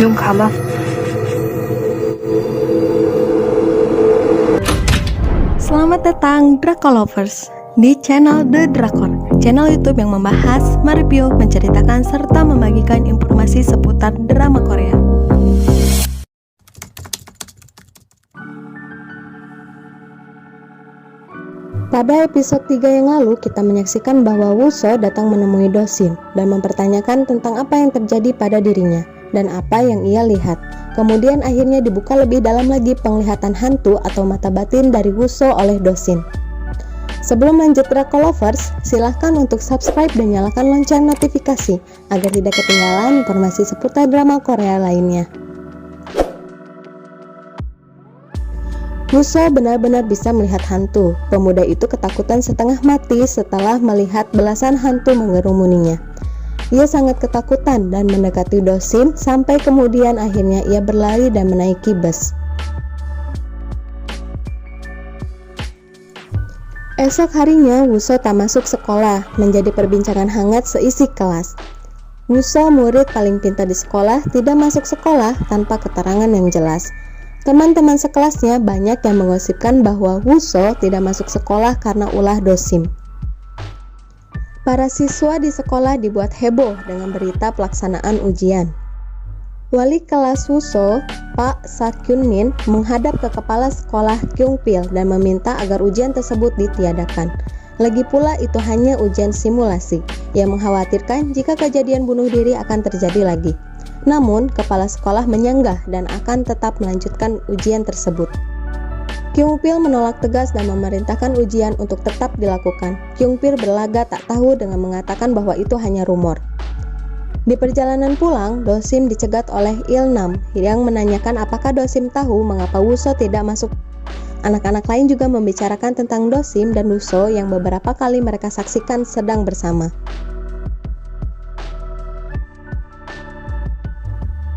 Jung Kama. Selamat datang Dracolovers di channel The Drakor, channel YouTube yang membahas, mereview, menceritakan, serta membagikan informasi seputar drama Korea. Pada episode 3 yang lalu, kita menyaksikan bahwa Woo-so datang menemui Do-sim dan mempertanyakan tentang apa yang terjadi pada dirinya dan apa yang ia lihat. Kemudian akhirnya dibuka lebih dalam lagi penglihatan hantu atau mata batin dari Woo-so oleh Do-sim. Sebelum lanjut Dracolovers, silahkan untuk subscribe dan nyalakan lonceng notifikasi agar tidak ketinggalan informasi seputar drama Korea lainnya. Woo-so benar-benar bisa melihat hantu. Pemuda itu ketakutan setengah mati setelah melihat belasan hantu mengerumuninya. Ia sangat ketakutan dan mendekati Do-sim sampai kemudian akhirnya ia berlari dan menaiki bus. Esok harinya Woo-so tak masuk sekolah, menjadi perbincangan hangat seisi kelas. Woo-so, murid paling pintar di sekolah, tidak masuk sekolah tanpa keterangan yang jelas. Teman-teman sekelasnya banyak yang menggosipkan bahwa Woo-so tidak masuk sekolah karena ulah Do-sim. Para siswa di sekolah dibuat heboh dengan berita pelaksanaan ujian. Wali kelas Woo-so, Pak Sa-kyun-min, menghadap ke kepala sekolah Kyung-pil dan meminta agar ujian tersebut ditiadakan. Lagi pula itu hanya ujian simulasi. Ia mengkhawatirkan jika kejadian bunuh diri akan terjadi lagi. Namun, kepala sekolah menyanggah dan akan tetap melanjutkan ujian tersebut. Kyung-pil menolak tegas dan memerintahkan ujian untuk tetap dilakukan. Kyung-pil berlagak tak tahu dengan mengatakan bahwa itu hanya rumor. Di perjalanan pulang, Do-sim dicegat oleh Il-nam yang menanyakan apakah Do-sim tahu mengapa Woo-so tidak masuk. Anak-anak lain juga membicarakan tentang Do-sim dan Woo-so yang beberapa kali mereka saksikan sedang bersama.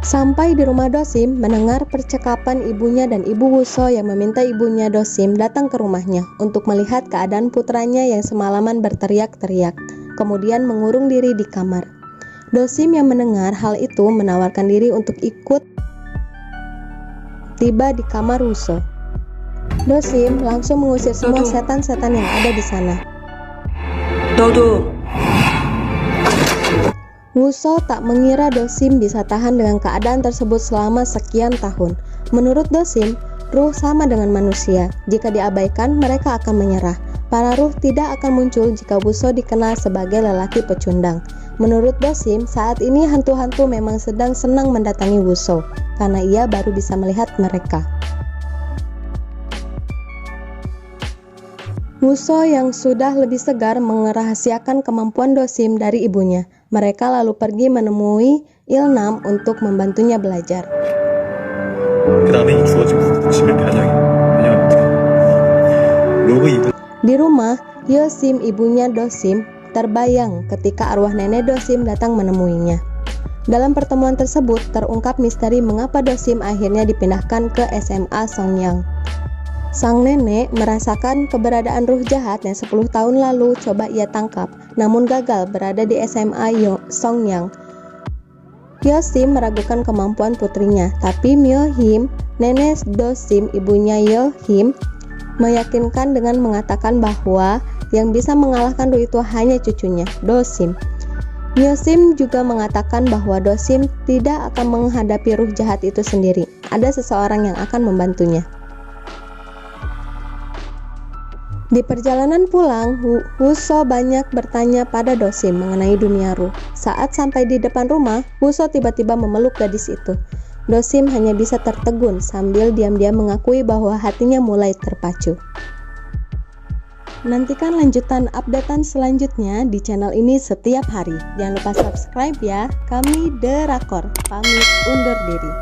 Sampai di rumah Do-sim, mendengar percakapan ibunya dan ibu Woo-so yang meminta ibunya Do-sim datang ke rumahnya untuk melihat keadaan putranya yang semalaman berteriak-teriak, kemudian mengurung diri di kamar. Do-sim yang mendengar hal itu menawarkan diri untuk ikut tiba di kamar Woo-so. Do-sim langsung mengusir semua setan-setan yang ada di sana. Woo-so tak mengira Do-sim bisa tahan dengan keadaan tersebut selama sekian tahun. Menurut Do-sim, ruh sama dengan manusia. Jika diabaikan, mereka akan menyerah. Para ruh tidak akan muncul jika Woo-so dikenal sebagai lelaki pecundang. Menurut Do-sim, saat ini hantu-hantu memang sedang senang mendatangi Woo-so, karena ia baru bisa melihat mereka. Woo-so yang sudah lebih segar merahasiakan kemampuan Do-sim dari ibunya. Mereka lalu pergi menemui Il-nam untuk membantunya belajar. Di rumah, Yo-sim, ibunya Do-sim, terbayang ketika arwah nenek Do-sim datang menemuinya. Dalam pertemuan tersebut, terungkap misteri mengapa Do-sim akhirnya dipindahkan ke SMA Songyang. Sang nenek merasakan keberadaan ruh jahat yang 10 tahun lalu coba ia tangkap, namun gagal berada di SMA Songyang. Yo-sim meragukan kemampuan putrinya, tapi Myo-him, nenek Do-sim, ibunya Yo-him, meyakinkan dengan mengatakan bahwa yang bisa mengalahkan ruh itu hanya cucunya, Do-sim. Myo-sim juga mengatakan bahwa Do-sim tidak akan menghadapi ruh jahat itu sendiri. Ada seseorang yang akan membantunya. Di perjalanan pulang, Woo-so banyak bertanya pada Do-sim mengenai dunia ruh. Saat sampai di depan rumah, Woo-so tiba-tiba memeluk gadis itu. Do-sim hanya bisa tertegun sambil diam-diam mengakui bahwa hatinya mulai terpacu. Nantikan lanjutan updatean selanjutnya di channel ini setiap hari. Jangan lupa subscribe ya. Kami The Drakor pamit undur diri.